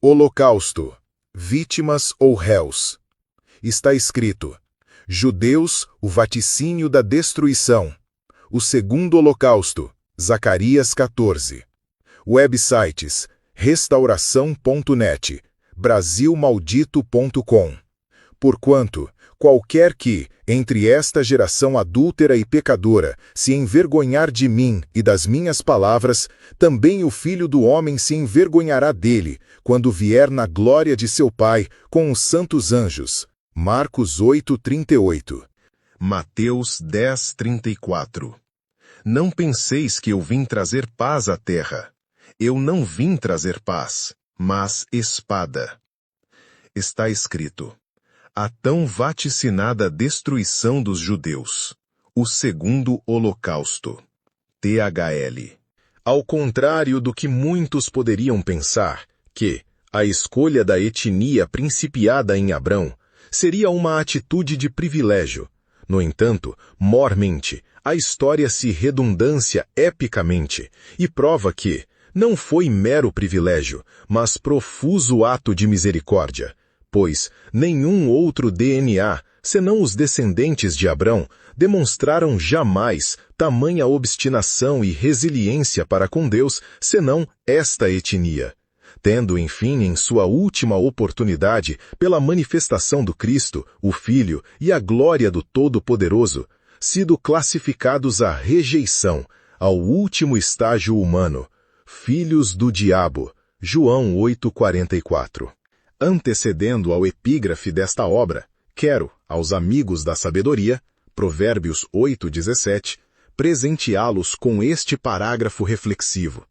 Holocausto, vítimas ou réus. Está escrito: Judeus, o vaticínio da destruição. O segundo holocausto, Zacarias 14. Websites: restauração.net, brasilmaldito.com. Porquanto, qualquer que, entre esta geração adúltera e pecadora, se envergonhar de mim e das minhas palavras, também o Filho do Homem se envergonhará dele, quando vier na glória de seu Pai, com os santos anjos. Marcos 8:38. Mateus 10:34. Não penseis que eu vim trazer paz à terra. Eu não vim trazer paz, mas espada. Está escrito: a tão vaticinada destruição dos judeus. O segundo holocausto. THL. Ao contrário do que muitos poderiam pensar, que a escolha da etnia principiada em Abrão seria uma atitude de privilégio. No entanto, mormente, a história se redundancia epicamente e prova que não foi mero privilégio, mas profuso ato de misericórdia, pois nenhum outro DNA, senão os descendentes de Abrão, demonstraram jamais tamanha obstinação e resiliência para com Deus, senão esta etnia. Tendo, enfim, em sua última oportunidade, pela manifestação do Cristo, o Filho e a glória do Todo-Poderoso, sido classificados à rejeição, ao último estágio humano, filhos do diabo. João 8:44. Antecedendo ao epígrafe desta obra, quero, aos amigos da sabedoria, Provérbios 8:17, presenteá-los com este parágrafo reflexivo.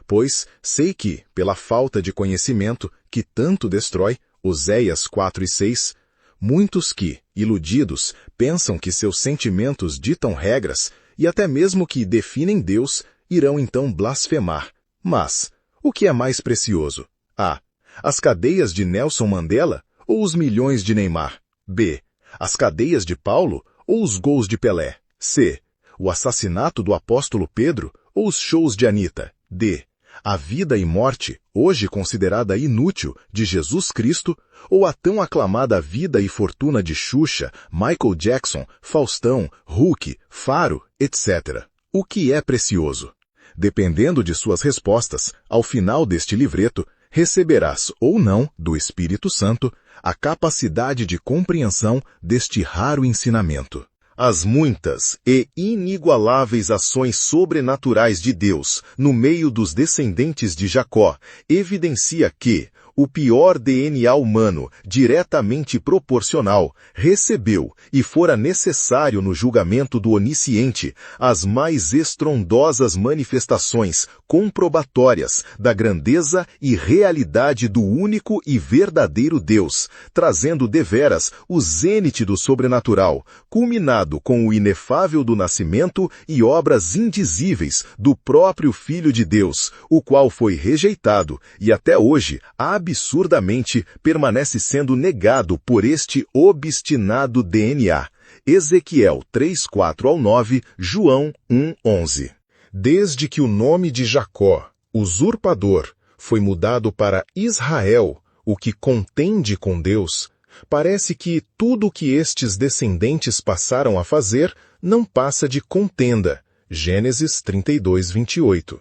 Pois sei que, pela falta de conhecimento que tanto destrói, Oséias 4:6, muitos que, iludidos, pensam que seus sentimentos ditam regras e até mesmo que definem Deus, irão então blasfemar. Mas, o que é mais precioso? A. As cadeias de Nelson Mandela ou os milhões de Neymar? B. As cadeias de Paulo ou os gols de Pelé? C. O assassinato do apóstolo Pedro ou os shows de Anitta? D. A vida e morte, hoje considerada inútil, de Jesus Cristo, ou a tão aclamada vida e fortuna de Xuxa, Michael Jackson, Faustão, Hulk, Faro, etc. O que é precioso? Dependendo de suas respostas, ao final deste livreto, receberás ou não, do Espírito Santo, a capacidade de compreensão deste raro ensinamento. As muitas e inigualáveis ações sobrenaturais de Deus no meio dos descendentes de Jacó evidencia que o pior DNA humano, diretamente proporcional, recebeu, e fora necessário no julgamento do Onisciente, as mais estrondosas manifestações comprobatórias da grandeza e realidade do único e verdadeiro Deus, trazendo deveras o zênite do sobrenatural, culminado com o inefável do nascimento e obras indizíveis do próprio Filho de Deus, o qual foi rejeitado e até hoje absurdamente permanece sendo negado por este obstinado DNA. Ezequiel 3:4-9, João 1:11. Desde que o nome de Jacó, usurpador, foi mudado para Israel, o que contende com Deus, parece que tudo o que estes descendentes passaram a fazer não passa de contenda. Gênesis 32:28.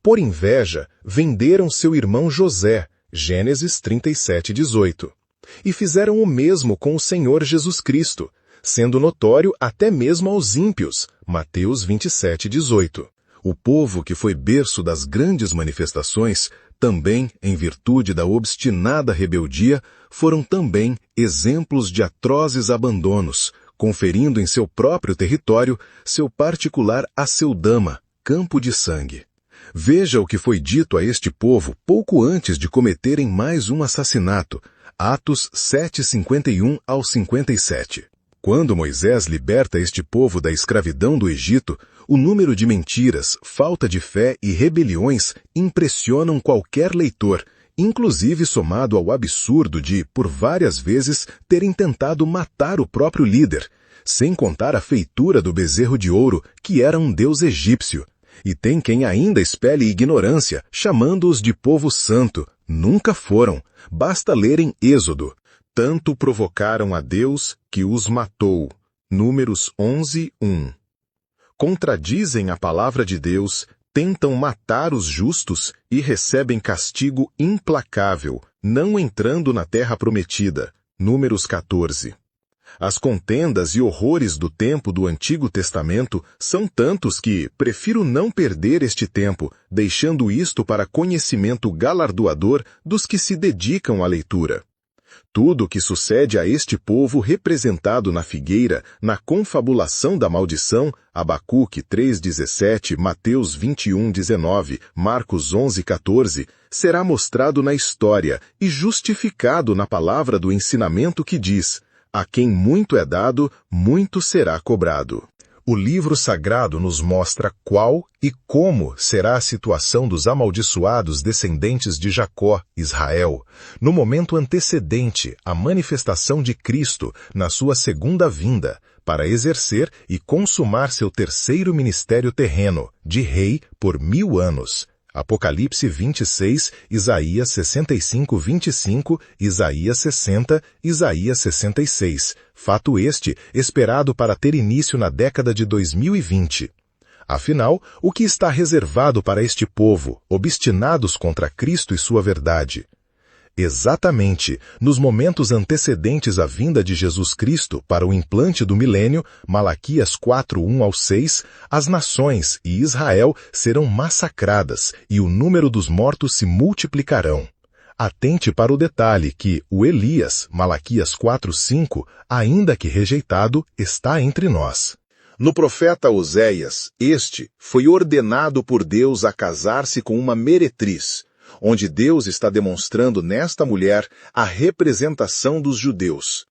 Por inveja, venderam seu irmão José, Gênesis 37:18, e fizeram o mesmo com o Senhor Jesus Cristo, sendo notório até mesmo aos ímpios, Mateus 27:18. O povo que foi berço das grandes manifestações, também, em virtude da obstinada rebeldia, foram também exemplos de atrozes abandonos, conferindo em seu próprio território seu particular Aceldama, campo de sangue. Veja o que foi dito a este povo pouco antes de cometerem mais um assassinato, Atos 7:51-57. Quando Moisés liberta este povo da escravidão do Egito, o número de mentiras, falta de fé e rebeliões impressionam qualquer leitor, inclusive somado ao absurdo de, por várias vezes, terem tentado matar o próprio líder, sem contar a feitura do bezerro de ouro, que era um deus egípcio. E tem quem ainda espelhe ignorância, chamando-os de povo santo. Nunca foram. Basta lerem Êxodo. Tanto provocaram a Deus que os matou. Números 11:1. Contradizem a palavra de Deus, tentam matar os justos e recebem castigo implacável, não entrando na terra prometida. Números 14. As contendas e horrores do tempo do Antigo Testamento são tantos que prefiro não perder este tempo, deixando isto para conhecimento galardoador dos que se dedicam à leitura. Tudo o que sucede a este povo representado na figueira, na confabulação da maldição, Abacuque 3:17, Mateus 21:19, Marcos 11:14, será mostrado na história e justificado na palavra do ensinamento que diz: a quem muito é dado, muito será cobrado. O livro sagrado nos mostra qual e como será a situação dos amaldiçoados descendentes de Jacó, Israel, no momento antecedente à manifestação de Cristo na sua segunda vinda, para exercer e consumar seu terceiro ministério terreno, de rei, por 1000 anos. Apocalipse 26, Isaías 65:25, Isaías 60, Isaías 66. Fato este esperado para ter início na década de 2020. Afinal, o que está reservado para este povo, obstinados contra Cristo e sua verdade? Exatamente, nos momentos antecedentes à vinda de Jesus Cristo para o implante do milênio, Malaquias 4:1-6, as nações e Israel serão massacradas e o número dos mortos se multiplicarão. Atente para o detalhe que o Elias, Malaquias 4:5, ainda que rejeitado, está entre nós. No profeta Oséias, este foi ordenado por Deus a casar-se com uma meretriz, onde Deus está demonstrando nesta mulher a representação dos judeus.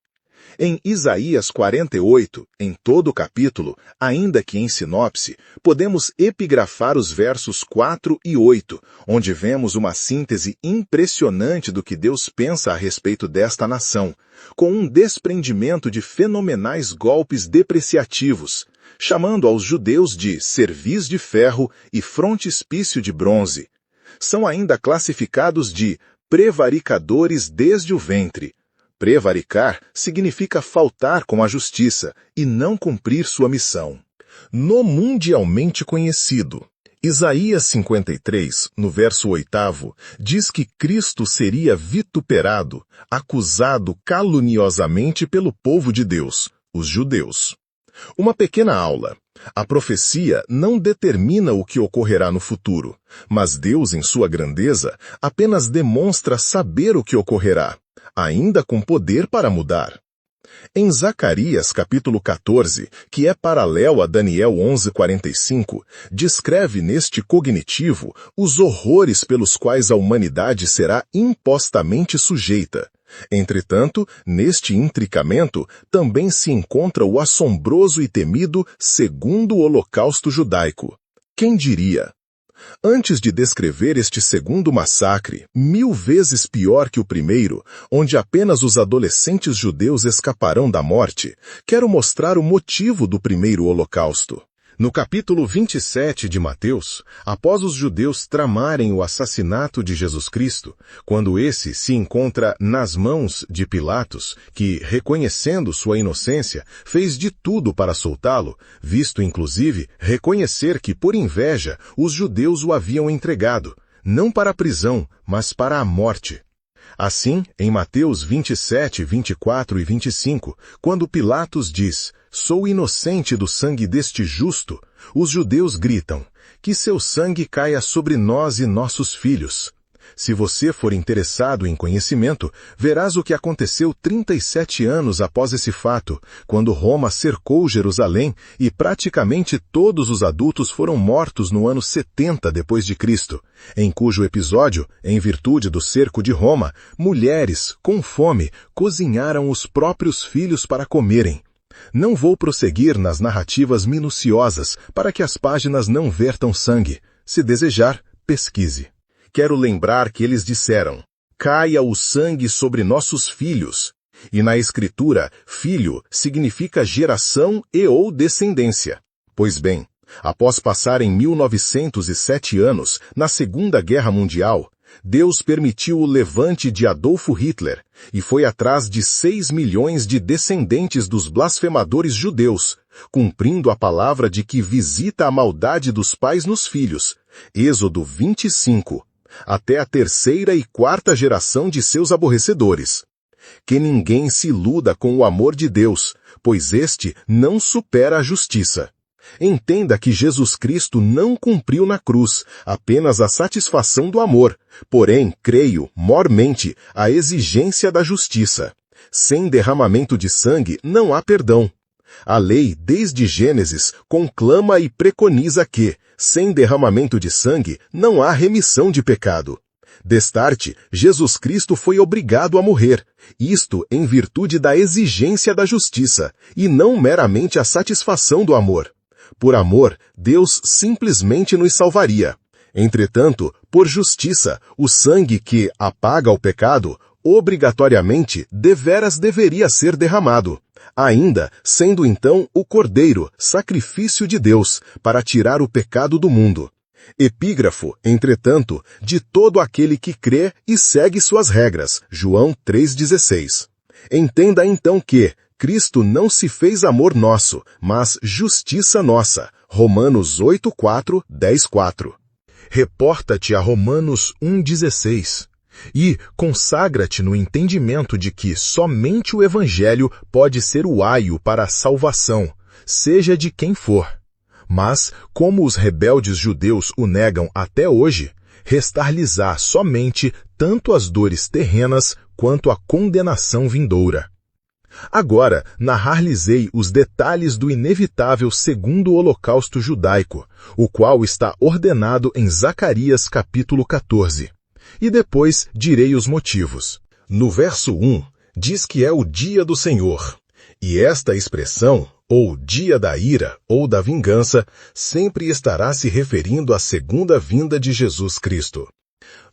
Em Isaías 48, em todo o capítulo, ainda que em sinopse, podemos epigrafar os versos 4 e 8, onde vemos uma síntese impressionante do que Deus pensa a respeito desta nação, com um desprendimento de fenomenais golpes depreciativos, chamando aos judeus de cerviz de ferro e frontispício de bronze. São ainda classificados de prevaricadores desde o ventre. Prevaricar significa faltar com a justiça e não cumprir sua missão. No mundialmente conhecido, Isaías 53, no verso 8, diz que Cristo seria vituperado, acusado caluniosamente pelo povo de Deus, os judeus. Uma pequena aula. A profecia não determina o que ocorrerá no futuro, mas Deus, em sua grandeza, apenas demonstra saber o que ocorrerá, ainda com poder para mudar. Em Zacarias capítulo 14, que é paralelo a Daniel 11:45, descreve neste cognitivo os horrores pelos quais a humanidade será impostamente sujeita. Entretanto, neste intricamento também se encontra o assombroso e temido segundo holocausto judaico. Quem diria? Antes de descrever este segundo massacre, 1000 vezes pior que o primeiro, onde apenas os adolescentes judeus escaparão da morte, quero mostrar o motivo do primeiro holocausto. No capítulo 27 de Mateus, após os judeus tramarem o assassinato de Jesus Cristo, quando esse se encontra nas mãos de Pilatos, que, reconhecendo sua inocência, fez de tudo para soltá-lo, visto inclusive reconhecer que, por inveja, os judeus o haviam entregado, não para a prisão, mas para a morte. Assim, em Mateus 27, 24 e 25, quando Pilatos diz: "Sou inocente do sangue deste justo", os judeus gritam: "Que seu sangue caia sobre nós e nossos filhos." Se você for interessado em conhecimento, verás o que aconteceu 37 anos após esse fato, quando Roma cercou Jerusalém e praticamente todos os adultos foram mortos no ano 70 depois de Cristo, em cujo episódio, em virtude do cerco de Roma, mulheres, com fome, cozinharam os próprios filhos para comerem. Não vou prosseguir nas narrativas minuciosas para que as páginas não vertam sangue. Se desejar, pesquise. Quero lembrar que eles disseram: "Caia o sangue sobre nossos filhos." E na Escritura, filho significa geração e ou descendência. Pois bem, Após passarem 1907 anos na Segunda Guerra Mundial, Deus permitiu o levante de Adolfo Hitler e foi atrás de 6 milhões de descendentes dos blasfemadores judeus, cumprindo a palavra de que visita a maldade dos pais nos filhos, Êxodo 25, até a terceira e quarta geração de seus aborrecedores. Que ninguém se iluda com o amor de Deus, pois este não supera a justiça. Entenda que Jesus Cristo não cumpriu na cruz apenas a satisfação do amor, porém, creio, mormente, a exigência da justiça. Sem derramamento de sangue não há perdão. A lei, desde Gênesis, conclama e preconiza que, sem derramamento de sangue, não há remissão de pecado. Destarte, Jesus Cristo foi obrigado a morrer, isto em virtude da exigência da justiça, e não meramente a satisfação do amor. Por amor, Deus simplesmente nos salvaria. Entretanto, por justiça, o sangue que apaga o pecado, obrigatoriamente, deveras deveria ser derramado. Ainda, sendo então o Cordeiro, sacrifício de Deus, para tirar o pecado do mundo. Epígrafo, entretanto, de todo aquele que crê e segue suas regras. João 3,16. Entenda então que Cristo não se fez amor nosso, mas justiça nossa. Romanos 8,4, 10,4. Reporta-te a Romanos 1,16 e consagra-te no entendimento de que somente o Evangelho pode ser o aio para a salvação, seja de quem for. Mas, como os rebeldes judeus o negam até hoje, restar-lhes-á somente tanto as dores terrenas quanto a condenação vindoura. Agora, narrar-lhes-ei os detalhes do inevitável segundo holocausto judaico, o qual está ordenado em Zacarias capítulo 14. E depois direi os motivos. No verso 1, diz que é o dia do Senhor. E esta expressão, ou dia da ira, ou da vingança, sempre estará se referindo à segunda vinda de Jesus Cristo.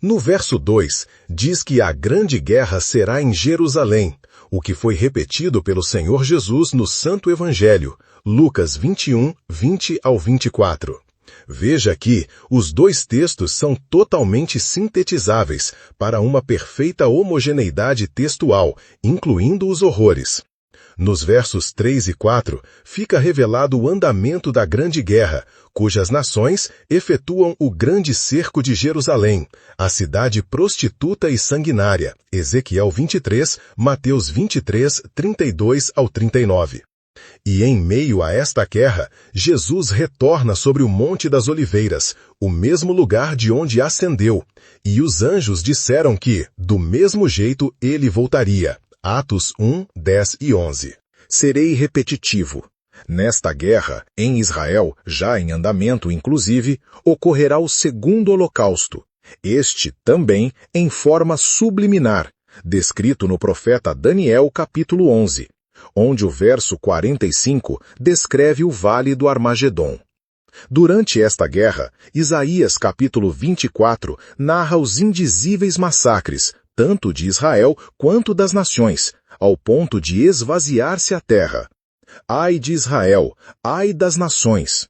No verso 2, diz que a grande guerra será em Jerusalém, o que foi repetido pelo Senhor Jesus no Santo Evangelho, Lucas 21, 20 ao 24. Veja que os dois textos são totalmente sintetizáveis para uma perfeita homogeneidade textual, incluindo os horrores. Nos versos 3 e 4, fica revelado o andamento da grande guerra, cujas nações efetuam o grande cerco de Jerusalém, a cidade prostituta e sanguinária, Ezequiel 23, Mateus 23, 32 ao 39. E em meio a esta guerra, Jesus retorna sobre o Monte das Oliveiras, o mesmo lugar de onde ascendeu, e os anjos disseram que, do mesmo jeito, ele voltaria. Atos 1, 10 e 11. Serei repetitivo. Nesta guerra, em Israel, já em andamento inclusive, ocorrerá o segundo holocausto. Este também em forma subliminar, descrito no profeta Daniel capítulo 11, onde o verso 45 descreve o vale do Armagedon. Durante esta guerra, Isaías capítulo 24 narra os indizíveis massacres, tanto de Israel quanto das nações, ao ponto de esvaziar-se a terra. Ai de Israel, ai das nações.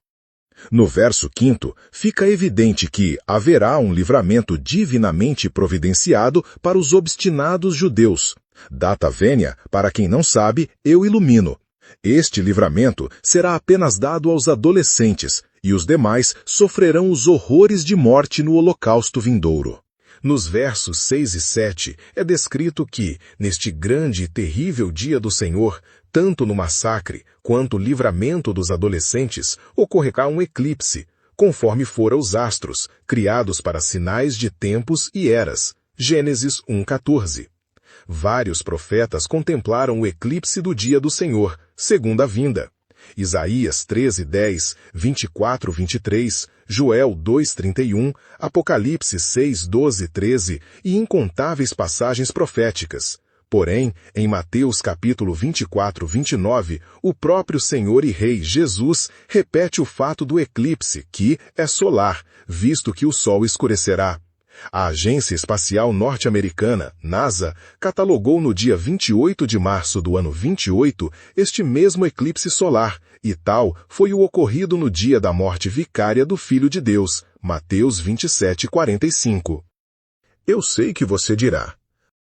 No verso 5, fica evidente que haverá um livramento divinamente providenciado para os obstinados judeus. Data vênia, para quem não sabe, eu ilumino. Este livramento será apenas dado aos adolescentes, e os demais sofrerão os horrores de morte no holocausto vindouro. Nos versos 6 e 7, é descrito que, neste grande e terrível dia do Senhor, tanto no massacre quanto o livramento dos adolescentes, ocorrerá um eclipse, conforme fora os astros, criados para sinais de tempos e eras. Gênesis 1:14. Vários profetas contemplaram o eclipse do dia do Senhor, segunda vinda. Isaías 13:10, 24:23, Joel 2:31, Apocalipse 6:12-13 e incontáveis passagens proféticas. Porém, em Mateus capítulo 24:29, o próprio Senhor e Rei Jesus repete o fato do eclipse, que é solar, visto que o sol escurecerá. A Agência Espacial Norte-Americana, NASA, catalogou no dia 28 de março do ano 28 este mesmo eclipse solar, e tal foi o ocorrido no dia da morte vicária do Filho de Deus. Mateus 27:45. Eu sei que você dirá: